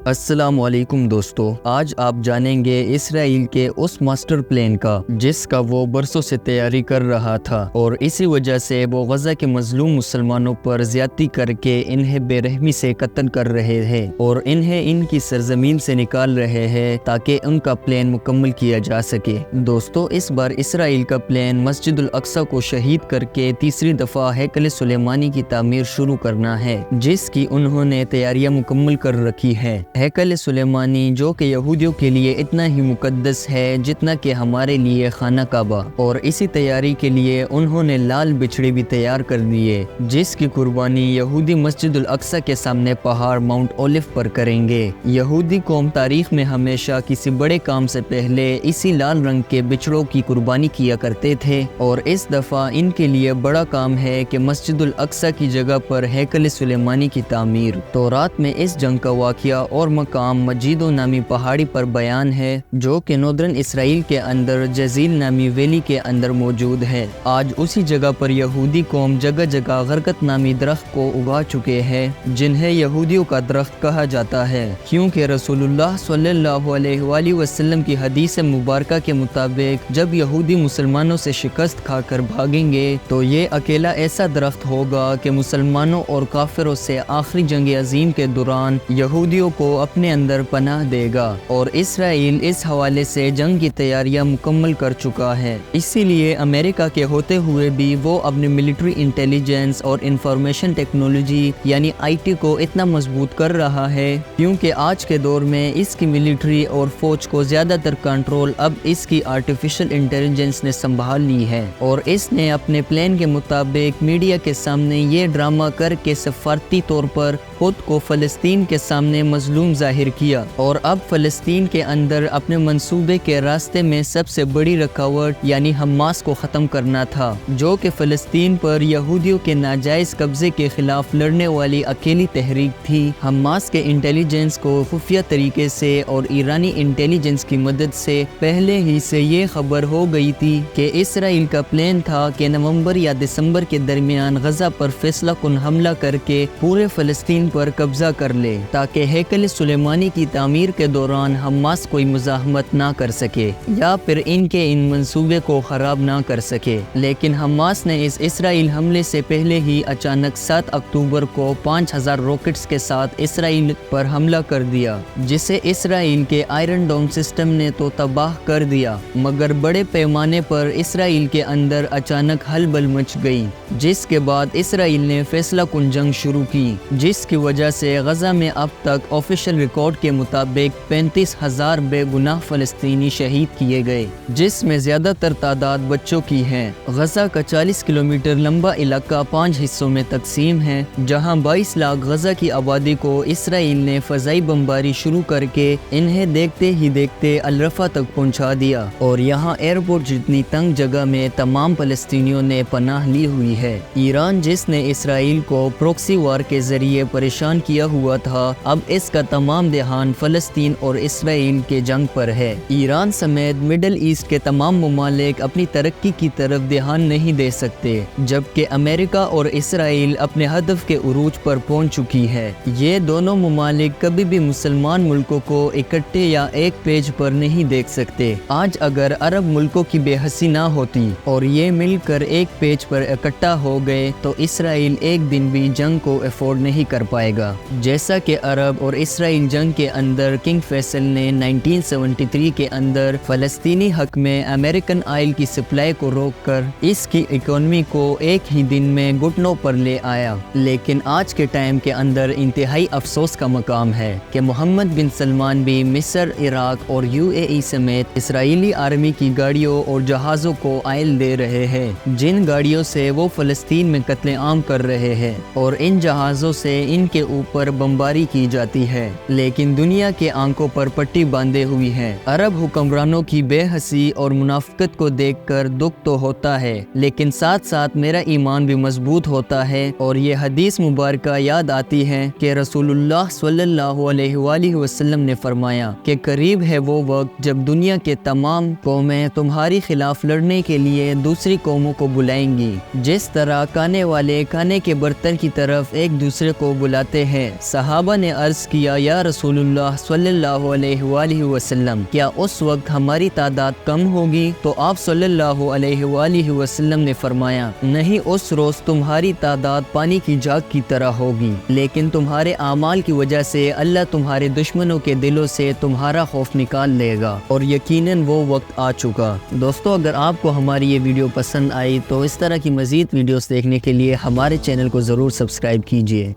السلام علیکم دوستو، آج آپ جانیں گے اسرائیل کے اس ماسٹر پلان کا جس کا وہ برسوں سے تیاری کر رہا تھا اور اسی وجہ سے وہ غزہ کے مظلوم مسلمانوں پر زیادتی کر کے انہیں بے رحمی سے قتل کر رہے ہیں اور انہیں ان کی سرزمین سے نکال رہے ہیں تاکہ ان کا پلان مکمل کیا جا سکے۔ دوستو، اس بار اسرائیل کا پلان مسجد الاقصی کو شہید کر کے تیسری دفعہ ہیکل سلیمانی کی تعمیر شروع کرنا ہے، جس کی انہوں نے تیاریاں مکمل کر رکھی ہیں۔ ہیکل سلیمانی جو کہ یہودیوں کے لیے اتنا ہی مقدس ہے جتنا کہ ہمارے لیے خانہ کعبہ، اور اسی تیاری کے لیے انہوں نے لال بچھڑے بھی تیار کر دیے جس کی قربانی یہودی مسجد الاقصی کے سامنے پہاڑ ماؤنٹ اولیف پر کریں گے۔ یہودی قوم تاریخ میں ہمیشہ کسی بڑے کام سے پہلے اسی لال رنگ کے بچھڑوں کی قربانی کیا کرتے تھے، اور اس دفعہ ان کے لیے بڑا کام ہے کہ مسجد الاقصی کی جگہ پر ہیکل سلیمانی کی تعمیر۔ تورات میں اس جنگ کا واقعہ اور مقام مجیدو نامی پہاڑی پر بیان ہے جو کہ نودرن اسرائیل کے اندر جزیل نامی ویلی کے اندر موجود ہے۔ آج اسی جگہ پر یہودی قوم جگہ جگہ غرقت نامی درخت کو اگا چکے ہیں جنہیں یہودیوں کا درخت کہا جاتا ہے، کیونکہ رسول اللہ صلی اللہ علیہ وآلہ وسلم کی حدیث مبارکہ کے مطابق جب یہودی مسلمانوں سے شکست کھا کر بھاگیں گے تو یہ اکیلا ایسا درخت ہوگا کہ مسلمانوں اور کافروں سے آخری جنگ عظیم کے دوران یہودیوں کو اپنے اندر پناہ دے گا، اور اسرائیل اس حوالے سے جنگ کی تیاریاں مکمل کر چکا ہے۔ اسی لیے امریکہ کے ہوتے ہوئے بھی وہ اپنی ملٹری انٹیلیجنس اور انفارمیشن ٹیکنالوجی یعنی IT کو اتنا مضبوط کر رہا ہے، کیونکہ آج کے دور میں اس کی ملٹری اور فوج کو زیادہ تر کنٹرول اب اس کی آرٹیفیشل انٹیلیجنس نے سنبھال لی ہے، اور اس نے اپنے پلان کے مطابق میڈیا کے سامنے یہ ڈرامہ کر کے سفارتی طور پر خود کو فلسطین کے سامنے مظلوم ظاہر کیا، اور اب فلسطین کے اندر اپنے منصوبے کے راستے میں سب سے بڑی رکاوٹ یعنی حماس کو ختم کرنا تھا، جو کہ فلسطین پر یہودیوں کے ناجائز قبضے کے خلاف لڑنے والی اکیلی تحریک تھی۔ حماس کے انٹیلیجنس کو خفیہ طریقے سے اور ایرانی انٹیلیجنس کی مدد سے پہلے ہی سے یہ خبر ہو گئی تھی کہ اسرائیل کا پلان تھا کہ نومبر یا دسمبر کے درمیان غزہ پر فیصلہ کن حملہ کر کے پورے فلسطین پر قبضہ کر لے تاکہ ہیکل سلیمانی کی تعمیر کے دوران حماس کوئی مزاحمت نہ کر سکے یا پھر ان منصوبے کو خراب نہ کر سکے، لیکن حماس نے اس اسرائیل حملے سے پہلے ہی اچانک 7 اکتوبر کو 5000 راکٹس کے ساتھ اسرائیل پر حملہ کر دیا، جسے اسرائیل کے آئرن ڈوم سسٹم نے تو تباہ کر دیا، مگر بڑے پیمانے پر اسرائیل کے اندر اچانک ہلبل مچ گئی، جس کے بعد اسرائیل نے فیصلہ کن جنگ شروع کی، جس کی وجہ سے غزہ میں اب تک آفیشل ریکارڈ کے مطابق 35,000 بے گناہ فلسطینی شہید کیے گئے، جس میں زیادہ تر تعداد بچوں کی ہے۔ غزہ کا 40 کلومیٹر لمبا علاقہ 5 حصوں میں تقسیم ہے، جہاں 22 لاکھ غزہ کی آبادی کو اسرائیل نے فضائی بمباری شروع کر کے انہیں دیکھتے ہی دیکھتے الرفا تک پہنچا دیا، اور یہاں ایئرپورٹ جتنی تنگ جگہ میں تمام فلسطینیوں نے پناہ لی ہوئی ہے۔ ایران جس نے اسرائیل کو پروکسی وار کے ذریعے پریشان کیا ہوا تھا، اب اس کا تمام دھیان فلسطین اور اسرائیل کے جنگ پر ہے۔ ایران سمیت مڈل ایسٹ کے تمام ممالک اپنی ترقی کی طرف دھیان نہیں دے سکتے، جبکہ امریکہ اور اسرائیل اپنے ہدف کے عروج پر پہنچ چکی ہے۔ یہ دونوں ممالک کبھی بھی مسلمان ملکوں کو اکٹھے یا ایک پیج پر نہیں دیکھ سکتے۔ آج اگر عرب ملکوں کی بے حسی نہ ہوتی اور یہ مل کر ایک پیج پر اکٹھا ہو گئے تو اسرائیل ایک دن بھی جنگ کو افورڈ نہیں کر پائے گا۔ جیسا کہ عرب اور اسرائیل جنگ کے اندر کنگ فیصل نے 1973 کے اندر فلسطینی حق میں امریکن آئل کی سپلائی کو روک کر اس کی اکانومی کو ایک ہی دن میں گھٹنوں پر لے آیا، لیکن آج کے ٹائم کے اندر انتہائی افسوس کا مقام ہے کہ محمد بن سلمان بھی مصر، عراق اور UAE سمیت اسرائیلی آرمی کی گاڑیوں اور جہازوں کو آئل دے رہے ہیں، جن گاڑیوں سے وہ فلسطین میں قتل عام کر رہے ہیں، اور ان جہازوں سے ان کے اوپر بمباری کی جاتی ہے، لیکن دنیا کے آنکھوں پر پٹی باندھے ہوئی ہے۔ عرب حکمرانوں کی بے حسی اور منافقت کو دیکھ کر دکھ تو ہوتا ہے، لیکن ساتھ ساتھ میرا ایمان بھی مضبوط ہوتا ہے، اور یہ حدیث مبارکہ یاد آتی ہے کہ رسول اللہ صلی اللہ علیہ وآلہ وسلم نے فرمایا کہ قریب ہے وہ وقت جب دنیا کے تمام قومیں تمہاری خلاف لڑنے کے لیے دوسری قوموں کو بلائیں گی، جس طرح کھانے والے کھانے کے برتن کی طرف ایک دوسرے کو بلاتے ہیں۔ صحابہ نے عرض کیا کیا یا رسول اللہ صلی اللہ علیہ وآلہ وسلم، کیا اس وقت ہماری تعداد کم ہوگی؟ تو آپ صلی اللہ علیہ وآلہ وسلم نے فرمایا، نہیں، اس روز تمہاری تعداد پانی کی جھاگ کی طرح ہوگی، لیکن تمہارے اعمال کی وجہ سے اللہ تمہارے دشمنوں کے دلوں سے تمہارا خوف نکال لے گا، اور یقیناً وہ وقت آ چکا۔ دوستو، اگر آپ کو ہماری یہ ویڈیو پسند آئی تو اس طرح کی مزید ویڈیوز دیکھنے کے لیے ہمارے چینل کو ضرور سبسکرائب کیجیے۔